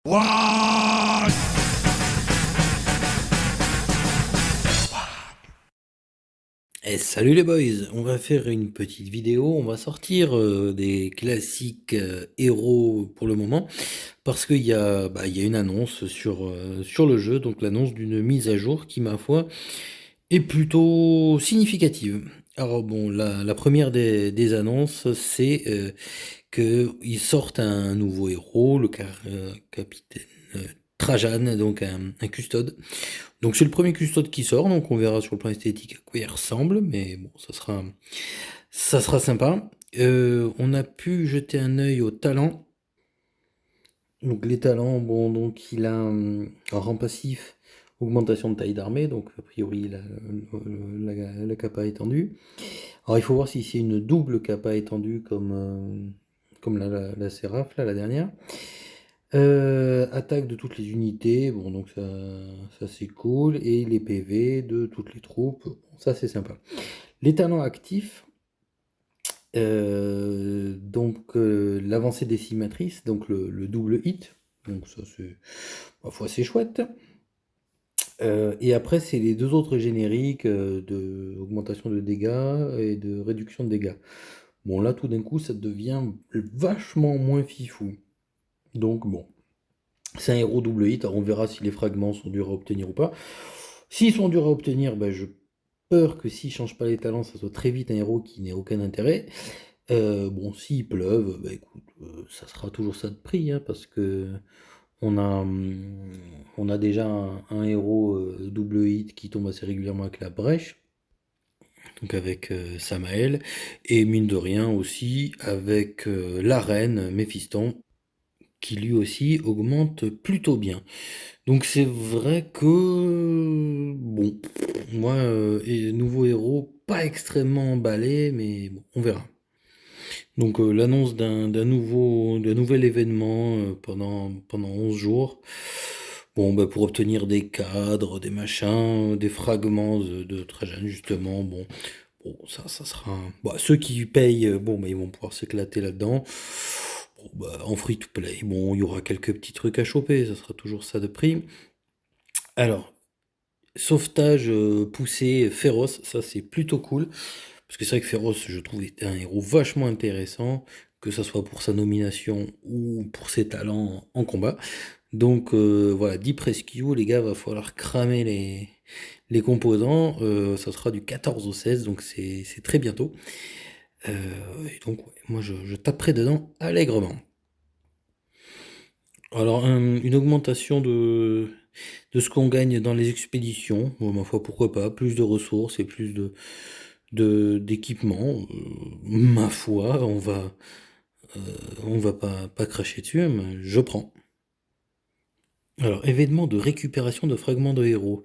What? Eh, salut les boys, on va faire une petite vidéo, on va sortir des classiques héros pour le moment, parce qu'il y a une annonce sur le jeu, donc l'annonce d'une mise à jour qui, ma foi, est plutôt significative. Alors bon, la première des annonces, c'est qu'ils sortent un nouveau héros, capitaine Trajan, donc un custode. Donc c'est le premier custode qui sort, donc on verra sur le plan esthétique à quoi il ressemble, mais bon, ça sera sympa. On a pu jeter un œil aux talents. Donc les talents, bon, donc il a un rang passif, augmentation de taille d'armée, donc a priori il a la capa étendue. Alors il faut voir si c'est une double capa étendue comme la Séraph, là, la dernière. Attaque de toutes les unités, bon donc ça c'est cool, et les PV de toutes les troupes, bon, ça c'est sympa. Les talents actifs, l'avancée décimatrice, donc le double hit, donc ça c'est, ma foi, c'est chouette. Et après c'est les deux autres génériques de augmentation de dégâts et de réduction de dégâts. Bon là tout d'un coup ça devient vachement moins fifou. Donc bon. C'est un héros double hit, alors on verra si les fragments sont durs à obtenir ou pas. S'ils sont durs à obtenir, ben je peur que s'ils changent pas les talents, ça soit très vite un héros qui n'ait aucun intérêt. Bon, s'ils pleuvent, bah écoute, ça sera toujours ça de prix, hein, parce que on a déjà un héros double hit qui tombe assez régulièrement avec la brèche, donc avec Samael, et mine de rien aussi avec la reine Méphiston, qui lui aussi augmente plutôt bien. Donc c'est vrai que bon, moi nouveau héros, pas extrêmement emballé, mais bon, on verra. Donc l'annonce d'un nouvel événement pendant 11 jours. Bon, bah, pour obtenir des cadres, des machins, des fragments de Trajan justement. Bon, ça sera. Bah, ceux qui payent, bon, bah, ils vont pouvoir s'éclater là-dedans. Bon, bah, en free to play, bon, il y aura quelques petits trucs à choper, ça sera toujours ça de prix. Alors, sauvetage poussé féroce, ça c'est plutôt cool. Parce que c'est vrai que Féroce, je trouve, était un héros vachement intéressant, que ça soit pour sa nomination ou pour ses talents en combat. Donc voilà, Deep Rescue, les gars, va falloir cramer les composants. Ça sera du 14 au 16, donc c'est très bientôt. Et donc, ouais, moi, je taperai dedans allègrement. Alors, une augmentation de ce qu'on gagne dans les expéditions, bon, ma foi, pourquoi pas, plus de ressources et plus d'équipements, ma foi, euh, on va pas cracher dessus, mais je prends. Alors, événement de récupération de fragments de héros.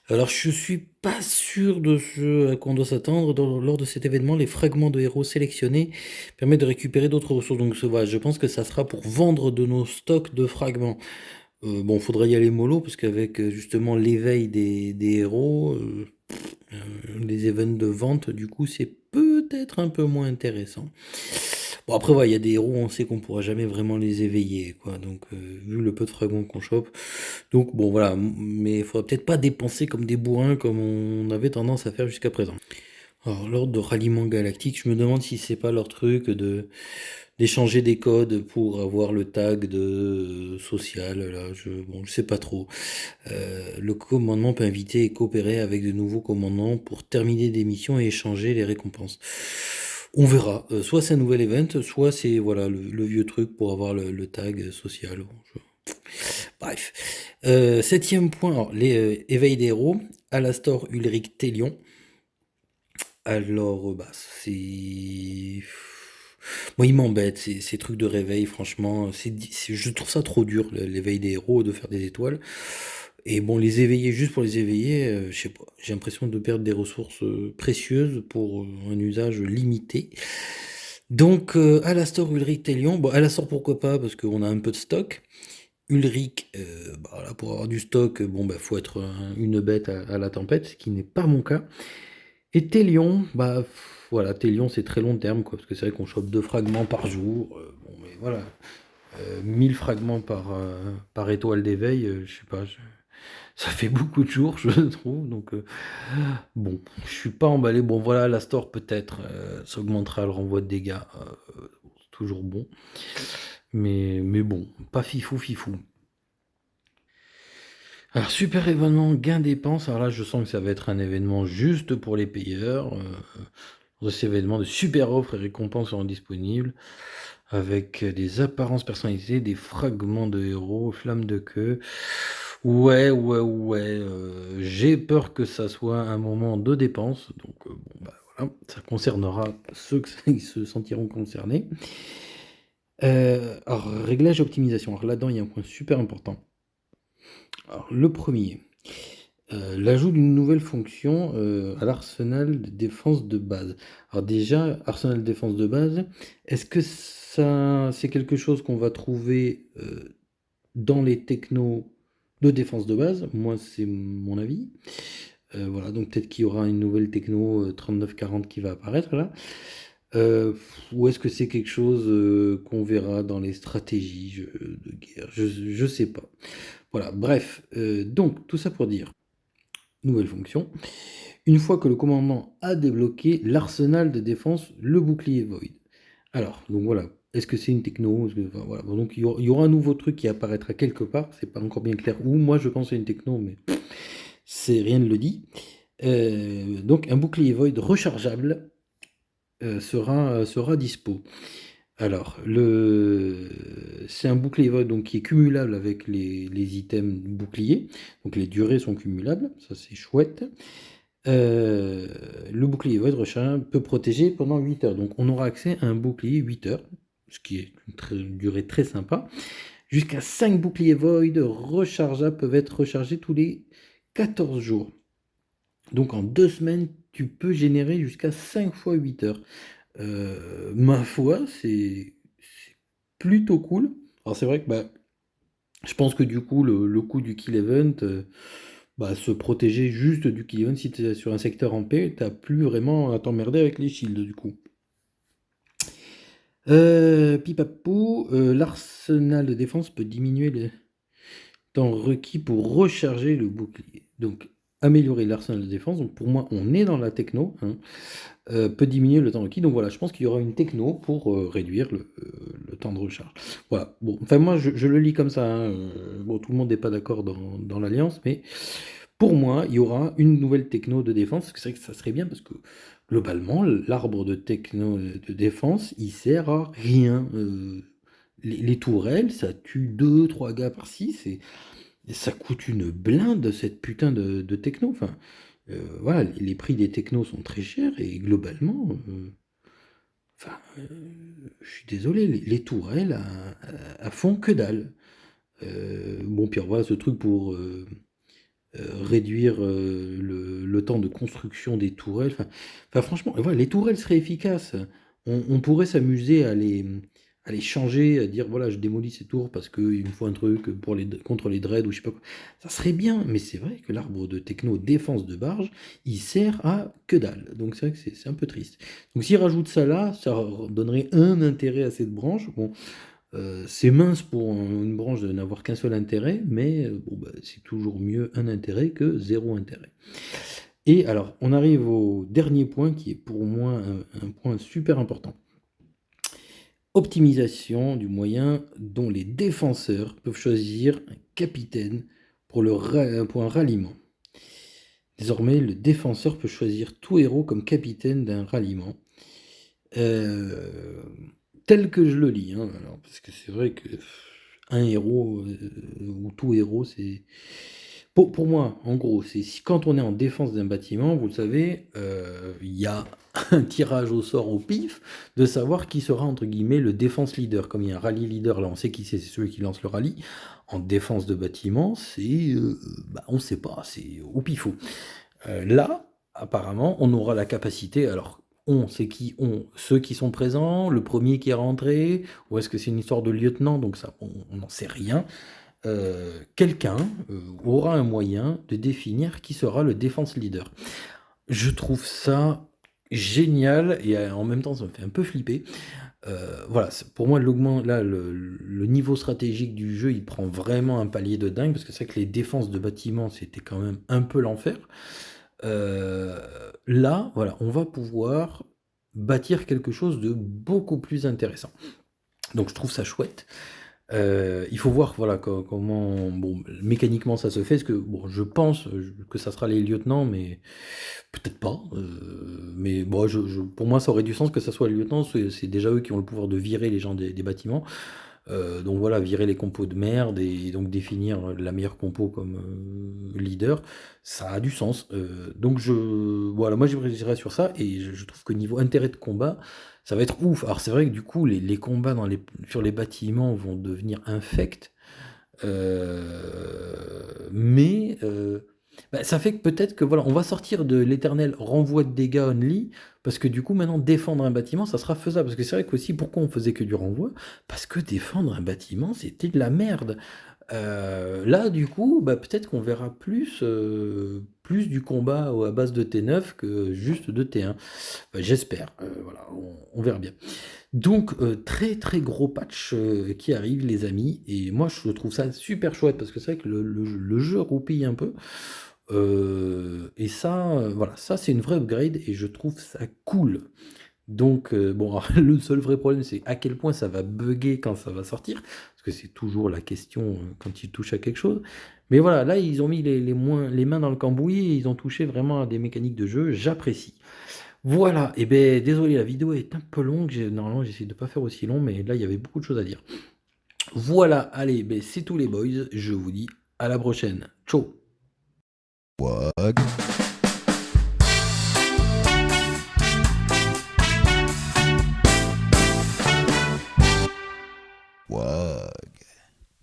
Alors, je suis pas sûr de ce à quoi on doit s'attendre. Lors de cet événement, les fragments de héros sélectionnés permettent de récupérer d'autres ressources. Donc, voilà, je pense que ça sera pour vendre de nos stocks de fragments. Bon, faudra y aller mollo, parce qu'avec justement l'éveil des héros, les events de vente, du coup, c'est peut-être un peu moins intéressant. Bon, après, ouais, il y a des héros, on sait qu'on pourra jamais vraiment les éveiller, quoi. Donc, vu le peu de fragments qu'on chope. Donc, bon, voilà. Mais il faudra peut-être pas dépenser comme des bourrins, comme on avait tendance à faire jusqu'à présent. Alors, lors de ralliement galactique, je me demande si c'est pas leur truc d'échanger des codes pour avoir le tag de social, là, bon, je sais pas trop. Le commandement peut inviter et coopérer avec de nouveaux commandants pour terminer des missions et échanger les récompenses. On verra. Soit c'est un nouvel event, soit c'est voilà le vieux truc pour avoir le tag social. Bon, bref. Septième point, alors, les éveils des héros. Alastor Ulrich Telion. Alors, bah, c'est. Moi, il m'embête, ces trucs de réveil, franchement. Je trouve ça trop dur, l'éveil des héros, de faire des étoiles. Et bon, les éveiller juste pour les éveiller, je sais pas. J'ai l'impression de perdre des ressources précieuses pour un usage limité. Donc, Alastor, Ulrich, Telion. Bon, Alastor, pourquoi pas, parce qu'on a un peu de stock. Ulrich, bah, là, pour avoir du stock, bon, bah, faut être une bête à la tempête, ce qui n'est pas mon cas. Et Télion, bah voilà, Télion c'est très long terme, quoi, parce que c'est vrai qu'on chope 2 fragments par jour. Bon, mais voilà. 1000 fragments par étoile d'éveil, je sais pas, ça fait beaucoup de jours, je trouve, donc bon, je suis pas emballé. Bon, voilà, l'Astor peut-être, ça augmentera le renvoi de dégâts, c'est toujours bon, mais bon, pas fifou, fifou. Alors, super événement gain dépenses, alors là, je sens que ça va être un événement juste pour les payeurs. Dans cet événement, de super offres et récompenses seront disponibles, avec des apparences personnalisées, des fragments de héros, flammes de queue. Ouais, ouais, ouais, j'ai peur que ça soit un moment de dépense, donc bon, bah, voilà, ça concernera ceux qui se sentiront concernés. Alors, réglage et optimisation. Alors là-dedans, il y a un point super important. Alors, le premier, l'ajout d'une nouvelle fonction à l'arsenal de défense de base. Alors déjà, arsenal de défense de base, est-ce que ça, c'est quelque chose qu'on va trouver dans les technos de défense de base? Moi, c'est mon avis. Voilà, donc peut-être qu'il y aura une nouvelle techno 3940 qui va apparaître là. Ou est-ce que c'est quelque chose qu'on verra dans les stratégies de guerre? Je sais pas. Voilà, bref. Donc, tout ça pour dire, nouvelle fonction. Une fois que le commandant a débloqué l'arsenal de défense, le bouclier Void. Alors, donc voilà. Est-ce que c'est une techno? Enfin, voilà. Bon, donc il y aura un nouveau truc qui apparaîtra quelque part. C'est pas encore bien clair où. Moi, je pense que c'est une techno, mais c'est rien ne le dit. Donc un bouclier Void rechargeable sera dispo. Alors, c'est un bouclier Void donc, qui est cumulable avec les items boucliers. Donc les durées sont cumulables, ça c'est chouette. Le bouclier Void rechargeable peut protéger pendant 8 heures. Donc on aura accès à un bouclier 8 heures, ce qui est une durée très sympa. Jusqu'à 5 boucliers Void rechargeables peuvent être rechargés tous les 14 jours. Donc en 2 semaines, tu peux générer jusqu'à 5 fois 8 heures. Ma foi, c'est plutôt cool. Alors c'est vrai que bah, je pense que du coup, le coût du kill event, bah, se protéger juste du kill event, si tu es sur un secteur en paix, t'as plus vraiment à t'emmerder avec les shields du coup. Pipapou, l'arsenal de défense peut diminuer le temps requis pour recharger le bouclier. Donc améliorer l'arsenal de défense, donc pour moi on est dans la techno, hein. Peut diminuer le temps requis. Donc voilà, je pense qu'il y aura une techno pour réduire le temps de recharge. Voilà. Bon, enfin moi je le lis comme ça, hein. Bon, tout le monde n'est pas d'accord dans l'Alliance, mais pour moi, il y aura une nouvelle techno de défense. C'est vrai que ça serait bien parce que globalement, l'arbre de techno de défense, il sert à rien. Les tourelles, ça tue 2, 3 gars par-ci, et ça coûte une blinde cette putain de techno. Enfin, voilà, les prix des technos sont très chers et globalement, enfin, je suis désolé, les tourelles à font que dalle. Bon, puis voilà, ce truc pour réduire le temps de construction des tourelles. Enfin, franchement, voilà, les tourelles seraient efficaces. On pourrait s'amuser à les changer, à dire voilà, je démolis ces tours parce qu'il me faut un truc contre les dreads ou je sais pas quoi. Ça serait bien, mais c'est vrai que l'arbre de techno défense de barge, il sert à que dalle. Donc c'est vrai que c'est un peu triste. Donc s'ils rajoutent ça là, ça donnerait un intérêt à cette branche. Bon, c'est mince pour une branche de n'avoir qu'un seul intérêt, mais bon, bah, c'est toujours mieux un intérêt que zéro intérêt. Et alors, on arrive au dernier point qui est pour moi un point super important. Optimisation du moyen dont les défenseurs peuvent choisir un capitaine pour un ralliement. Désormais, le défenseur peut choisir tout héros comme capitaine d'un ralliement. Tel que je le lis, hein, alors, parce que c'est vrai que un héros ou tout héros, c'est. Pour moi, en gros, c'est quand on est en défense d'un bâtiment, vous le savez, il y a un tirage au sort au pif de savoir qui sera entre guillemets le défense leader. Comme il y a un rallye leader, là on sait qui c'est celui qui lance le rallye. En défense de bâtiment, c'est. Bah, on ne sait pas, c'est au pifou. Là, apparemment, on aura la capacité. Alors, c'est qui? Ceux qui sont présents, le premier qui est rentré, ou est-ce que c'est une histoire de lieutenant? Donc ça, on n'en sait rien. Quelqu'un aura un moyen de définir qui sera le défense leader. Je trouve ça génial et en même temps ça me fait un peu flipper. Voilà, pour moi, là, le niveau stratégique du jeu, il prend vraiment un palier de dingue, parce que c'est vrai que les défenses de bâtiments, c'était quand même un peu l'enfer. Euh, Là, voilà, on va pouvoir bâtir quelque chose de beaucoup plus intéressant. Donc je trouve ça chouette. Il faut voir voilà comment bon mécaniquement ça se fait, parce que bon je pense que ça sera les lieutenants, mais peut-être pas. Mais bon, pour moi ça aurait du sens que ça soit les lieutenants, c'est déjà eux qui ont le pouvoir de virer les gens des bâtiments. Donc voilà, virer les compos de merde et donc définir la meilleure compo comme leader, ça a du sens. Donc voilà, moi j'irais sur ça, et je trouve que niveau intérêt de combat, ça va être ouf. Alors c'est vrai que du coup, les combats sur les bâtiments vont devenir infects, mais bah, ça fait que peut-être que voilà, on va sortir de l'éternel renvoi de dégâts only, parce que du coup maintenant défendre un bâtiment ça sera faisable. Parce que c'est vrai qu'aussi pourquoi on faisait que du renvoi? Parce que défendre un bâtiment c'était de la merde. Là du coup, bah, peut-être qu'on verra plus du combat à base de T9 que juste de T1. J'espère, voilà, on verra bien. Donc, très très gros patch qui arrive, les amis, et moi je trouve ça super chouette, parce que c'est vrai que le jeu roupille un peu. Et ça, voilà, ça c'est une vraie upgrade, et je trouve ça cool. Donc, bon, alors, le seul vrai problème, c'est à quel point ça va bugger quand ça va sortir, parce que c'est toujours la question quand ils touchent à quelque chose. Mais voilà, là, ils ont mis les mains dans le cambouis, et ils ont touché vraiment à des mécaniques de jeu, j'apprécie. Voilà, et ben désolé, la vidéo est un peu longue, normalement j'essaie de pas faire aussi long, mais là il y avait beaucoup de choses à dire. Voilà, allez, ben c'est tous les boys, je vous dis à la prochaine. Ciao. Wag.